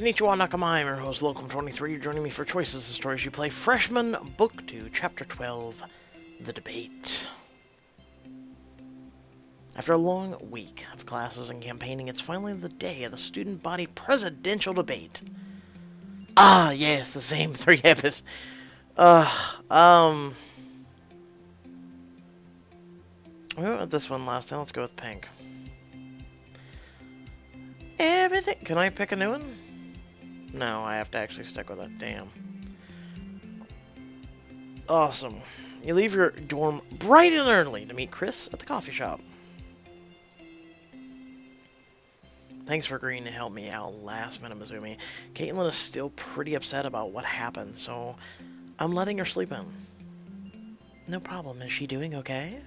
Konnichiwa Nakama, I'm your host, Locum23. You're joining me for Choices of Stories You Play. Freshman, Book 2, Chapter 12, The Debate. After a long week of classes and campaigning, it's finally the day of the student body presidential debate. Ah, yes, the same 3 episodes. We went with this one last time. Let's go with pink. Everything. Can I pick a new one? No, I have to actually stick with it. Damn. Awesome. You leave your dorm bright and early to meet Chris at the coffee shop. Thanks for agreeing to help me out last minute, Mizumi. Kaitlyn is still pretty upset about what happened, so I'm letting her sleep in. No problem. Is she doing okay?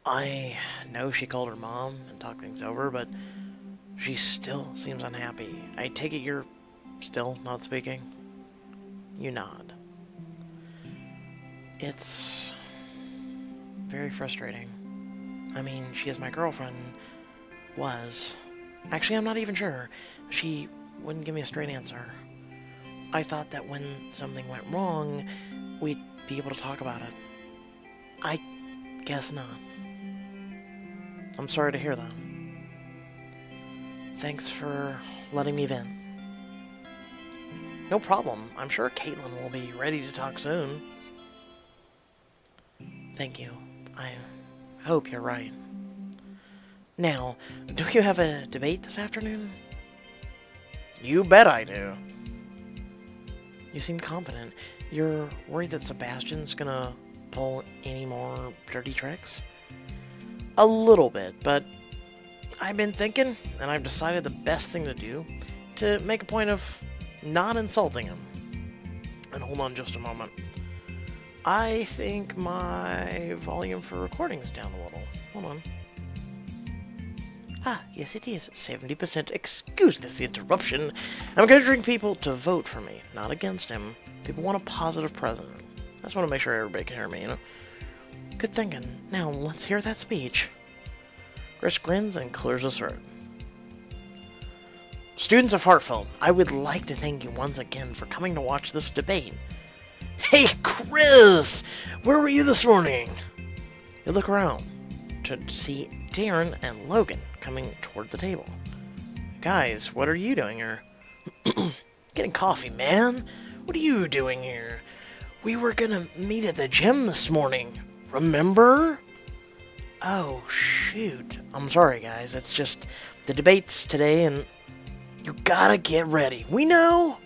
I know she called her mom and talked things over, but she still seems unhappy. I take it you're still not speaking? You nod. It's very frustrating. I mean, she is my girlfriend. Was. Actually, I'm not even sure. She wouldn't give me a straight answer. I thought that when something went wrong, we'd be able to talk about it. I guess not. I'm sorry to hear that. Thanks for letting me vent. No problem. I'm sure Kaitlyn will be ready to talk soon. Thank you. I hope you're right. Now, do you have a debate this afternoon? You bet I do. You seem confident. You're worried that Sebastian's gonna pull any more dirty tricks? A little bit, but I've been thinking, and I've decided the best thing to do to make a point of not insulting him. And hold on just a moment. I think my volume for recording is down a little. Hold on. Ah, yes it is. 70%. Excuse this interruption. I'm encouraging people to vote for me, not against him. People want a positive president. I just want to make sure everybody can hear me, you know? Good thinking. Now, let's hear that speech. Chris grins and clears his throat. Students of Hartfeld, I would like to thank you once again for coming to watch this debate. Hey, Chris! Where were you this morning? You look around to see Darren and Logan coming toward the table. Guys, what are you doing here? Getting coffee, man. What are you doing here? We were gonna meet at the gym this morning. Remember? Oh, shoot. I'm sorry, guys. It's just the debate's today, and you gotta get ready. We know.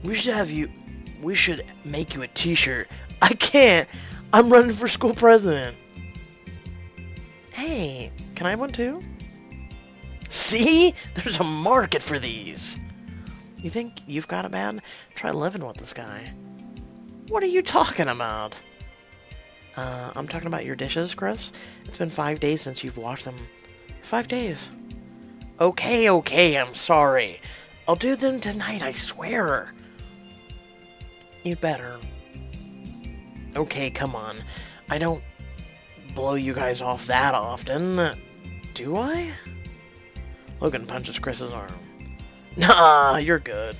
We should make you a t-shirt. I can't. I'm running for school president. Hey, can I have one too? See? There's a market for these. You think you've got it bad? Try living with this guy. What are you talking about? I'm talking about your dishes, Chris. It's been 5 days since you've washed them. 5 days. Okay, I'm sorry. I'll do them tonight, I swear. You better. Okay, come on. I don't blow you guys off that often. Do I? Logan punches Chris's arm. Nah, you're good.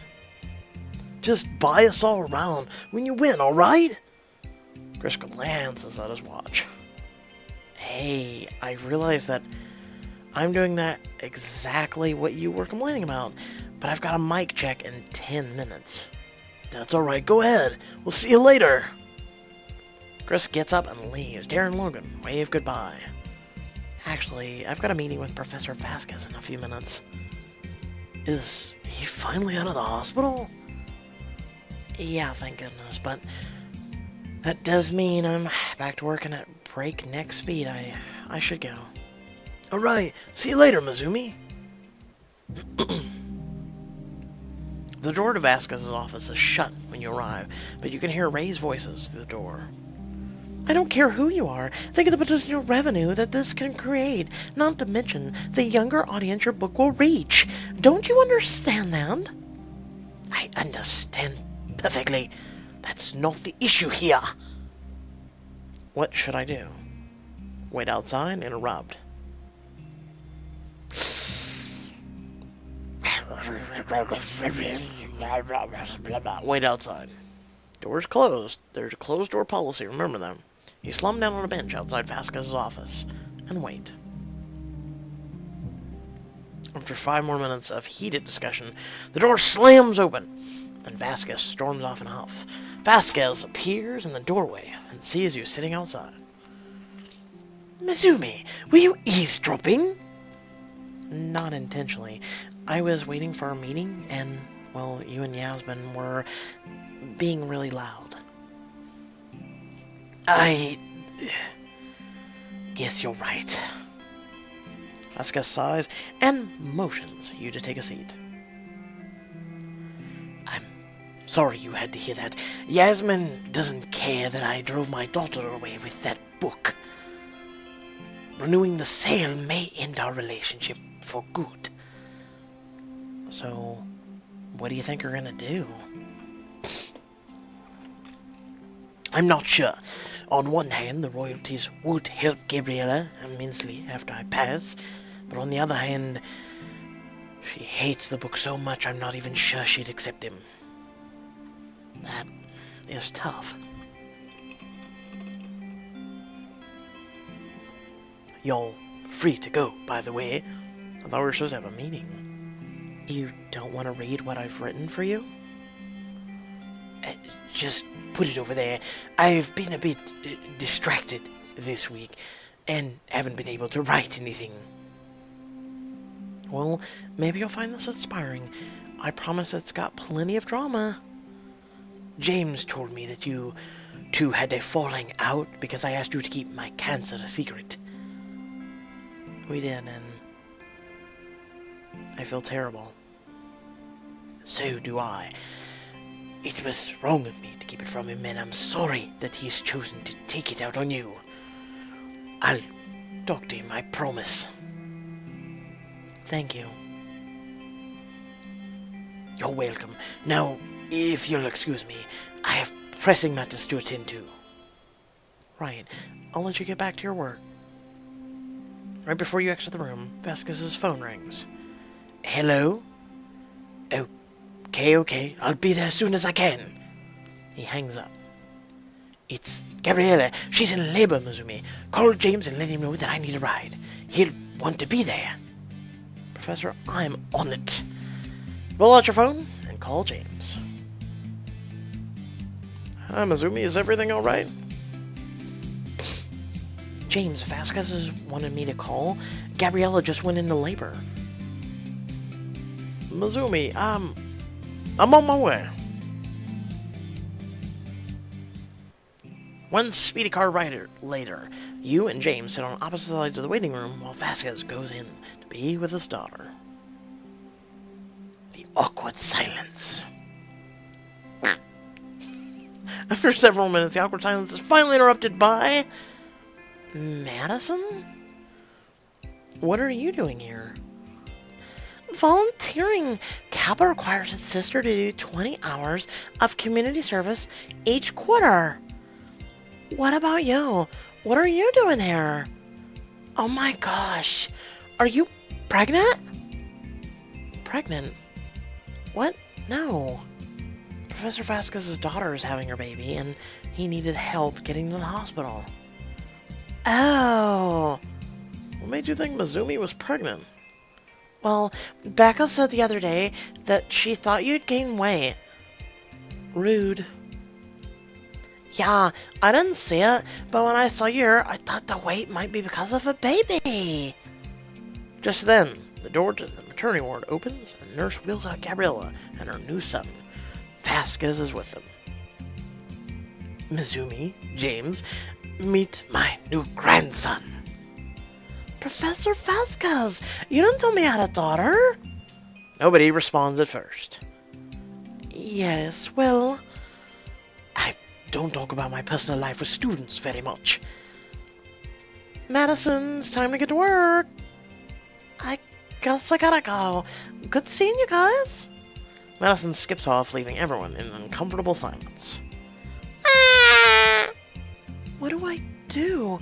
Just buy us all around when you win, alright? Chris glances at his watch. Hey, I realize that I'm doing that exactly what you were complaining about, but I've got a mic check in 10 minutes. That's alright, go ahead. We'll see you later. Chris gets up and leaves. Darren and Logan wave goodbye. Actually, I've got a meeting with Professor Vasquez in a few minutes. Is he finally out of the hospital? Yeah, thank goodness, but that does mean I'm back to working at breakneck speed. I should go. Alright, see you later, Mizumi. The door to Vasquez's office is shut when you arrive, but you can hear raised voices through the door. I don't care who you are. Think of the potential revenue that this can create, not to mention the younger audience your book will reach. Don't you understand that? I understand perfectly. That's not the issue here. What should I do? Wait outside and interrupt. Wait outside. Door's closed. There's a closed door policy, remember them. You slump down on a bench outside Vasquez's office and wait. After 5 more minutes of heated discussion, the door slams open, and Vasquez storms off in a huff. Vasquez appears in the doorway and sees you sitting outside. Mizumi, were you eavesdropping? Not intentionally. I was waiting for our meeting, and, well, you and Yasmin were being really loud. I guess you're right. Vasquez sighs and motions you to take a seat. I'm sorry you had to hear that. Yasmin doesn't care that I drove my daughter away with that book. Renewing the sale may end our relationship for good. So, what do you think you're gonna do? I'm not sure. On one hand, the royalties would help Gabriella immensely after I pass, but on the other hand, she hates the book so much I'm not even sure she'd accept him. That is tough. You're free to go, by the way. I thought we were supposed to have a meeting. You don't want to read what I've written for you? Just put it over there. I've been a bit distracted this week and haven't been able to write anything. Well, maybe you'll find this inspiring. I promise it's got plenty of drama. James told me that you two had a falling out because I asked you to keep my cancer a secret. We did, and I feel terrible. So do I. It was wrong of me to keep it from him, and I'm sorry that he's chosen to take it out on you. I'll talk to him, I promise. Thank you. You're welcome. Now, if you'll excuse me, I have pressing matters to attend to. Right. I'll let you get back to your work. Right before you exit the room, Vasquez's phone rings. Hello? Okay. I'll be there as soon as I can. He hangs up. It's Gabriella. She's in labor, Mizumi. Call James and let him know that I need a ride. He'll want to be there. Professor, I'm on it. Pull out your phone and call James. Hi, Mizumi. Is everything all right? James, Vasquez has wanted me to call. Gabriella just went into labor. Mizumi, I'm on my way. One speedy car ride later, you and James sit on opposite sides of the waiting room while Vasquez goes in to be with his daughter. The awkward silence. After several minutes, the awkward silence is finally interrupted by Madison? What are you doing here? Volunteering. Kappa requires its sister to do 20 hours of community service each quarter. What about you? What are you doing here? Oh my gosh. Are you pregnant? Pregnant? What? No. Professor Vasquez's daughter is having her baby, and he needed help getting to the hospital. Oh. What made you think Mizumi was pregnant? Well, Becca said the other day that she thought you'd gained weight. Rude. Yeah, I didn't see it, but when I saw you, I thought the weight might be because of a baby. Just then, the door to the maternity ward opens, and a nurse wheels out Gabriella and her new son. Vasquez is with them. Mizumi, James, meet my new grandson. Professor Vasquez, you didn't tell me I had a daughter. Nobody responds at first. Yes, well, I don't talk about my personal life with students very much. Madison, it's time to get to work. I guess I gotta go. Good seeing you guys. Madison skips off, leaving everyone in uncomfortable silence. Ah! What do I do?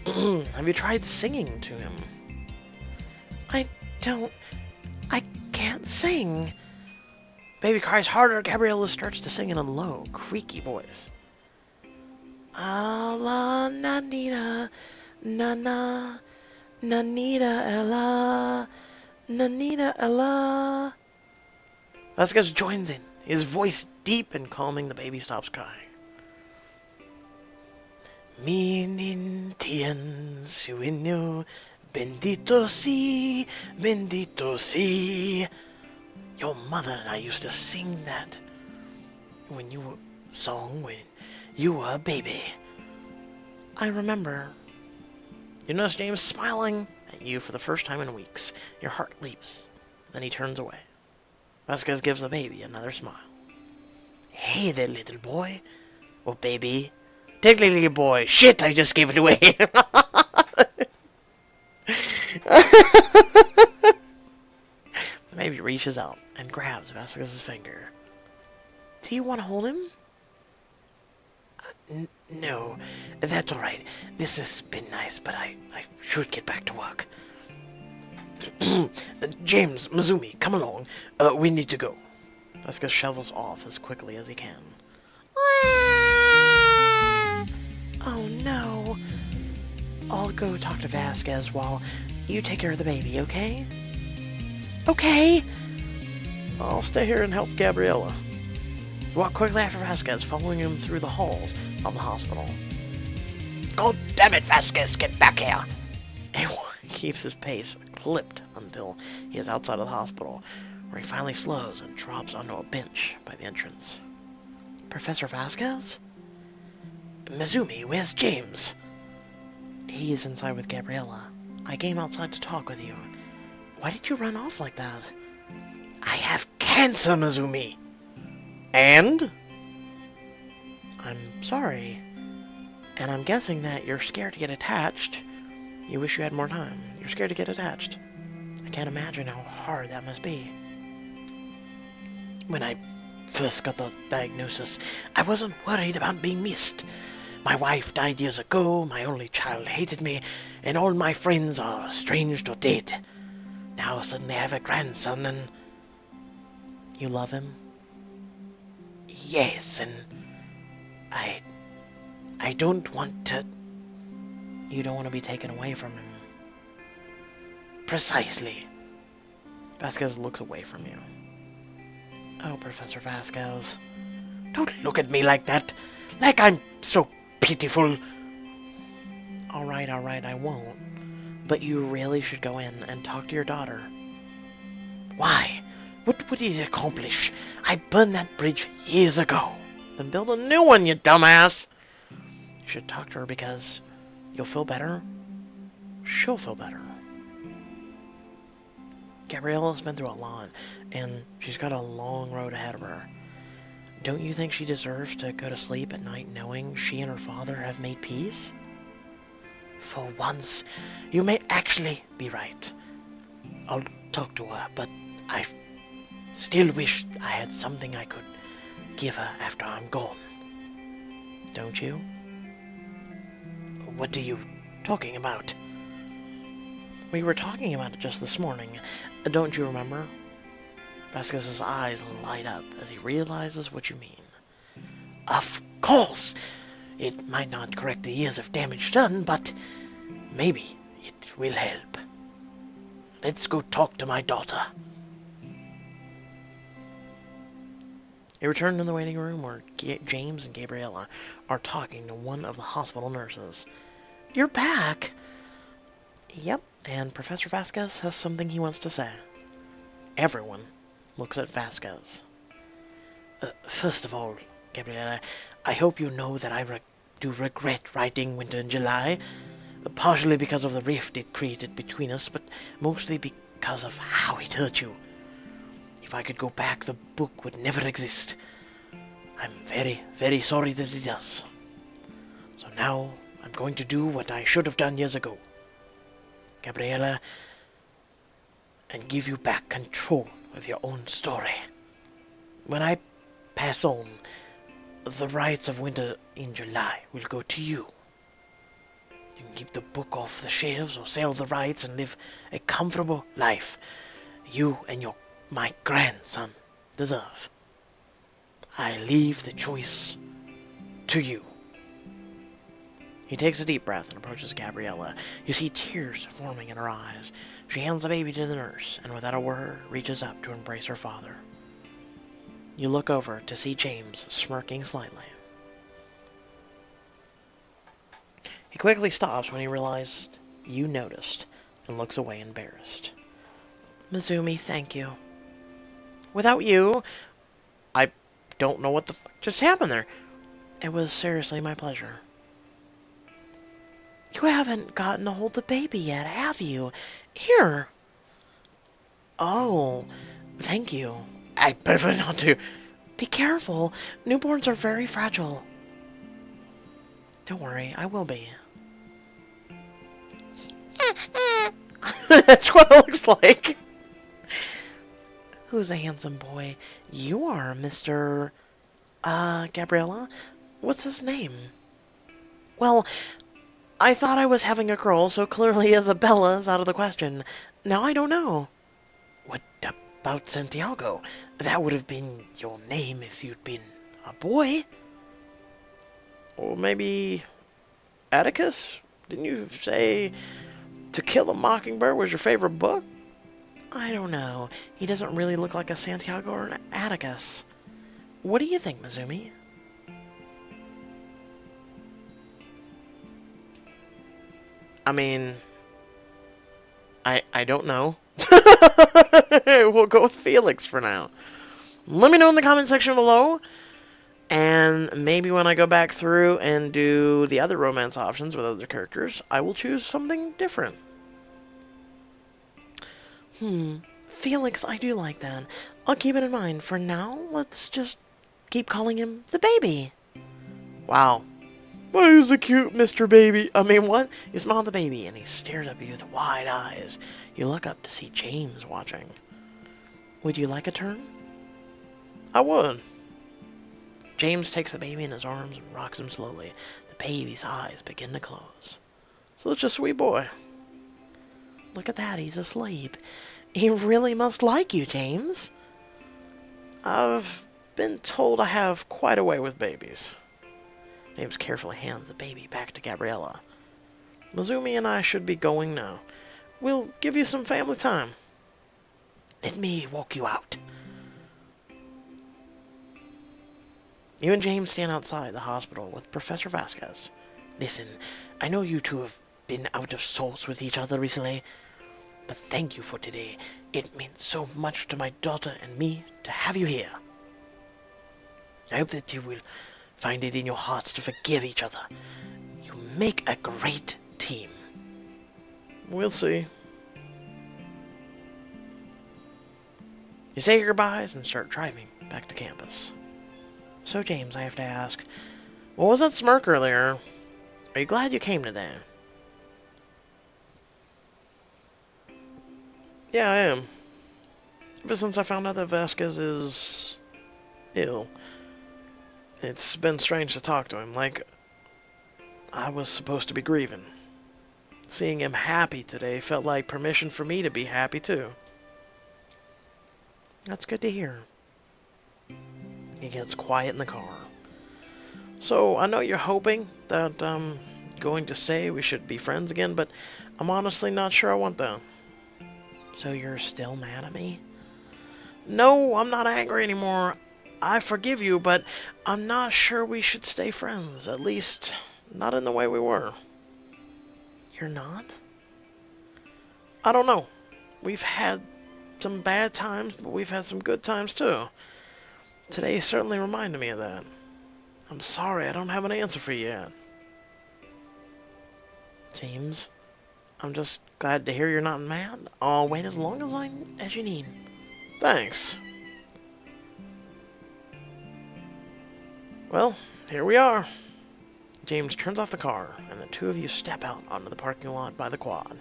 Have you tried singing to him? I can't sing. Baby cries harder. Gabriella starts to sing in a low, creaky voice. Allah, nanita, nana, nanita, ella, nanita, ella. Vasquez joins in, his voice deep and calming. The baby stops crying. Mi nintian sueño, bendito sí, bendito sí. Your mother and I used to sing that when you were a baby. I remember. You notice James smiling at you for the first time in weeks. Your heart leaps. Then he turns away. Vasquez gives the baby another smile. Hey there, little boy. Or baby. Technically a boy. Shit, I just gave it away. The baby reaches out and grabs Vasquez's finger. Do you want to hold him? No, that's alright. This has been nice, but I should get back to work. James, Mizumi, come along. We need to go. Vasquez shovels off as quickly as he can. Oh no. I'll go talk to Vasquez while you take care of the baby, okay? Okay. I'll stay here and help Gabriella. Walk quickly after Vasquez, following him through the halls of the hospital. God damn it, Vasquez, get back here! He keeps his pace clipped until he is outside of the hospital, where he finally slows and drops onto a bench by the entrance. Professor Vasquez? Mizumi, where's James? He is inside with Gabriella. I came outside to talk with you. Why did you run off like that? I have cancer, Mizumi! And? I'm sorry. And I'm guessing that you're scared to get attached. You wish you had more time. You're scared to get attached. I can't imagine how hard that must be. When I first got the diagnosis, I wasn't worried about being missed. My wife died years ago, my only child hated me, and all my friends are estranged or dead. Now suddenly I have a grandson and... You love him? Yes, and I don't want to... You don't want to be taken away from him. Precisely. Vasquez looks away from you. Oh, Professor Vasquez. Don't look at me like that. Like I'm so pitiful. Alright, I won't. But you really should go in and talk to your daughter. Why? What would it accomplish? I burned that bridge years ago. Then build a new one, you dumbass. You should talk to her because you'll feel better. She'll feel better. Gabriella's been through a lot, and she's got a long road ahead of her. Don't you think she deserves to go to sleep at night knowing she and her father have made peace? For once, you may actually be right. I'll talk to her, but I still wish I had something I could give her after I'm gone. Don't you? What are you talking about? We were talking about it just this morning. Don't you remember? Vasquez's eyes light up as he realizes what you mean. Of course! It might not correct the years of damage done, but maybe it will help. Let's go talk to my daughter. They return to the waiting room where James and Gabriella are talking to one of the hospital nurses. You're back! Yep, and Professor Vasquez has something he wants to say. Everyone looks at Vasquez. First of all, Gabriella, I hope you know that I do regret writing Winter in July, partially because of the rift it created between us, but mostly because of how it hurt you. If I could go back, the book would never exist. I'm very, very sorry that it does. So now, I'm going to do what I should have done years ago. Gabriella, and give you back control of your own story. When I pass on, the rights of Winter in July will go to you. You can keep the book off the shelves or sell the rights and live a comfortable life. You and your my grandson deserve. I leave the choice to you. He takes a deep breath and approaches Gabriella. You see tears forming in her eyes. She hands the baby to the nurse, and without a word, reaches up to embrace her father. You look over to see James smirking slightly. He quickly stops when he realized you noticed, and looks away embarrassed. Mizumi, thank you. Without you, I don't know what the fuck just happened there. It was seriously my pleasure. You haven't gotten to hold the baby yet, have you? Here. Oh, thank you. I prefer not to. Be careful. Newborns are very fragile. Don't worry, I will be. That's what it looks like. Who's a handsome boy? You are, Mr. Gabriella? What's his name? Well, I thought I was having a girl, so clearly Isabella's out of the question. Now I don't know. What about Santiago? That would have been your name if you'd been a boy. Or maybe Atticus? Didn't you say To Kill a Mockingbird was your favorite book? I don't know. He doesn't really look like a Santiago or an Atticus. What do you think, Mizumi? I mean, I don't know. We'll go with Felix for now. Let me know in the comment section below. And maybe when I go back through and do the other romance options with other characters, I will choose something different. Felix, I do like that. I'll keep it in mind. For now, let's just keep calling him the baby. Wow. Why is a cute Mr. Baby? I mean, what? You smile at the baby, and he stares at you with wide eyes. You look up to see James watching. Would you like a turn? I would. James takes the baby in his arms and rocks him slowly. The baby's eyes begin to close. Such a sweet boy. Look at that, he's asleep. He really must like you, James. I've been told I have quite a way with babies. James carefully hands the baby back to Gabriella. Mizumi and I should be going now. We'll give you some family time. Let me walk you out. You and James stand outside the hospital with Professor Vasquez. Listen, I know you two have been out of sorts with each other recently, but thank you for today. It means so much to my daughter and me to have you here. I hope that you will find it in your hearts to forgive each other. You make a great team. We'll see. You say your goodbyes and start driving back to campus. So, James, I have to ask, what was that smirk earlier? Are you glad you came today? Yeah, I am. Ever since I found out that Vasquez is ill, it's been strange to talk to him, like I was supposed to be grieving. Seeing him happy today felt like permission for me to be happy too. That's good to hear. He gets quiet in the car. So, I know you're hoping that I'm going to say we should be friends again, but I'm honestly not sure I want that. So you're still mad at me? No, I'm not angry anymore. I forgive you, but I'm not sure we should stay friends. At least, not in the way we were. You're not? I don't know. We've had some bad times, but we've had some good times too. Today certainly reminded me of that. I'm sorry, I don't have an answer for you yet. James, I'm just glad to hear you're not mad. I'll wait as long as you need. Thanks. Well, here we are. James turns off the car, and the two of you step out onto the parking lot by the quad.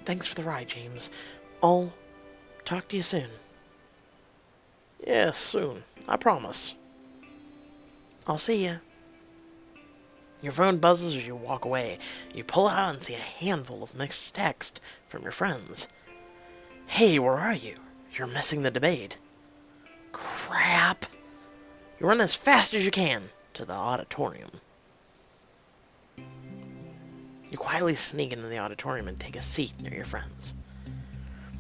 Thanks for the ride, James. I'll talk to you soon. Yes, soon. I promise. I'll see you. Your phone buzzes as you walk away. You pull it out and see a handful of mixed text from your friends. Hey, where are you? You're missing the debate. Crap. You run as fast as you can to the auditorium. You quietly sneak into the auditorium and take a seat near your friends.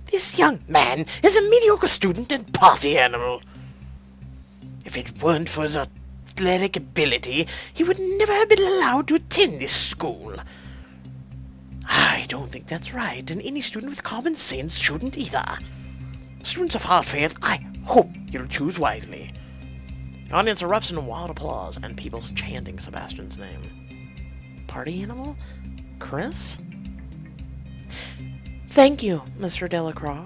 This young man is a mediocre student and party animal. If it weren't for his athletic ability, he would never have been allowed to attend this school. I don't think that's right, and any student with common sense shouldn't either. Students of Hartfeld, I hope you'll choose wisely. The audience erupts in wild applause, and people's chanting Sebastian's name. Party animal? Chris? Thank you, Mr. Delacroix.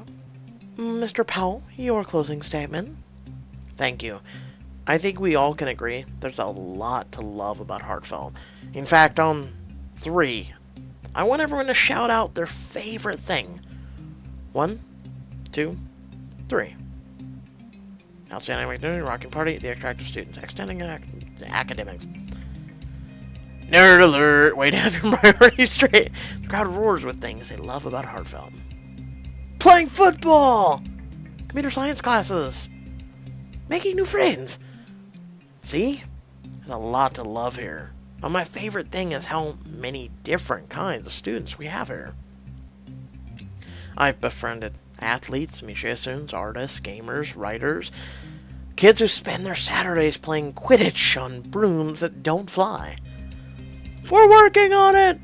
Mr. Powell, your closing statement. Thank you. I think we all can agree there's a lot to love about Hartfeld. In fact, on 3, I want everyone to shout out their favorite thing. 1, 2, 3. Outstanding activity, rocking party, the attractive students, extending academics. Nerd alert! Way to have your priorities straight. The crowd roars with things they love about Hartfeld. Playing football! Computer science classes! Making new friends! See? There's a lot to love here. But my favorite thing is how many different kinds of students we have here. I've befriended athletes, musicians, artists, gamers, writers, kids who spend their Saturdays playing Quidditch on brooms that don't fly. We're working on it!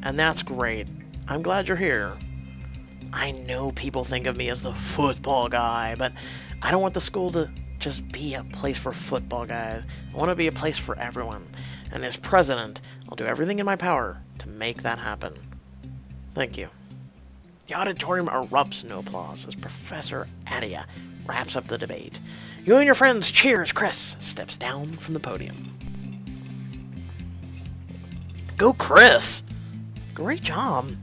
And that's great. I'm glad you're here. I know people think of me as the football guy, but I don't want the school to just be a place for football guys. I want to be a place for everyone. And as president, I'll do everything in my power to make that happen. Thank you. The auditorium erupts into applause as Professor Adia wraps up the debate. You and your friends cheers. Chris steps down from the podium. Go Chris! Great job.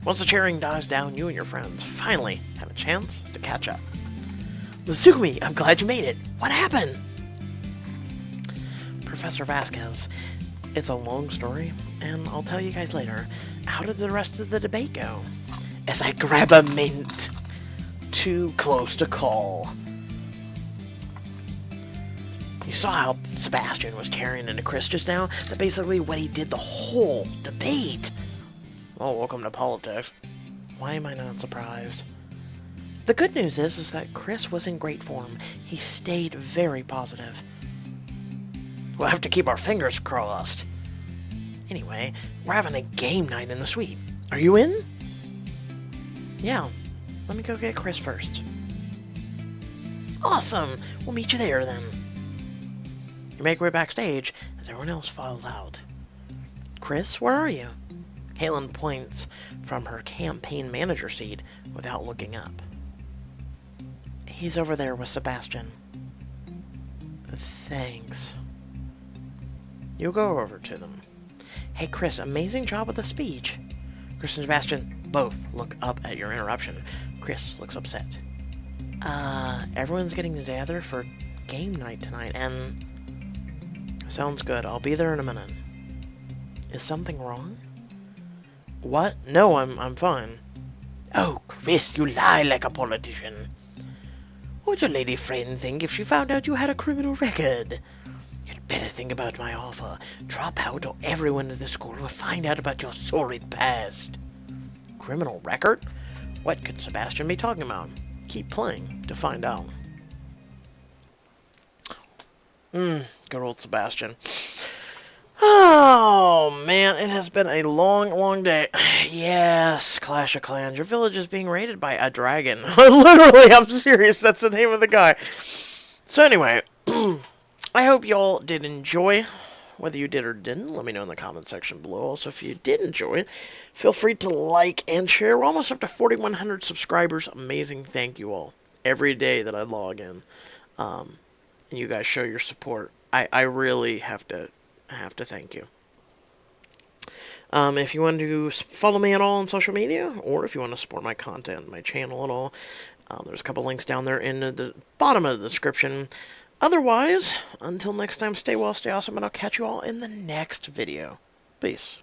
Once the cheering dies down, you and your friends finally have a chance to catch up. Lazumi, I'm glad you made it. What happened? Professor Vasquez, it's a long story, and I'll tell you guys later. How did the rest of the debate go? As I grab a mint. Too close to call. You saw how Sebastian was carrying into Chris just now? That's basically what he did the whole debate. Well, welcome to politics. Why am I not surprised? The good news is that Chris was in great form. He stayed very positive. We'll have to keep our fingers crossed. Anyway, we're having a game night in the suite. Are you in? Yeah. Let me go get Chris first. Awesome! We'll meet you there then. You make your way backstage as everyone else files out. Chris, where are you? Kaitlyn points from her campaign manager seat without looking up. He's over there with Sebastian. Thanks. You go over to them. Hey Chris, amazing job with the speech. Chris and Sebastian both look up at your interruption. Chris looks upset. Everyone's getting together for game night tonight, and... Sounds good. I'll be there in a minute. Is something wrong? What? No, I'm fine. Oh, Chris, you lie like a politician. What'd your lady friend think if she found out you had a criminal record? You'd better think about my offer. Drop out or everyone at the school will find out about your sordid past. Criminal record? What could Sebastian be talking about? Keep playing to find out. Good old Sebastian. Oh, man, it has been a long, long day. Yes, Clash of Clans. Your village is being raided by a dragon. Literally, I'm serious. That's the name of the guy. So anyway, I hope y'all did enjoy. Whether you did or didn't, let me know in the comment section below. Also, if you did enjoy it, feel free to like and share. We're almost up to 4,100 subscribers. Amazing. Thank you all. Every day that I log in. And you guys show your support. I really have to thank you. If you want to follow me at all on social media, or if you want to support my content, my channel at all, there's a couple links down there in the bottom of the description. Otherwise, until next time, stay well, stay awesome, and I'll catch you all in the next video. Peace.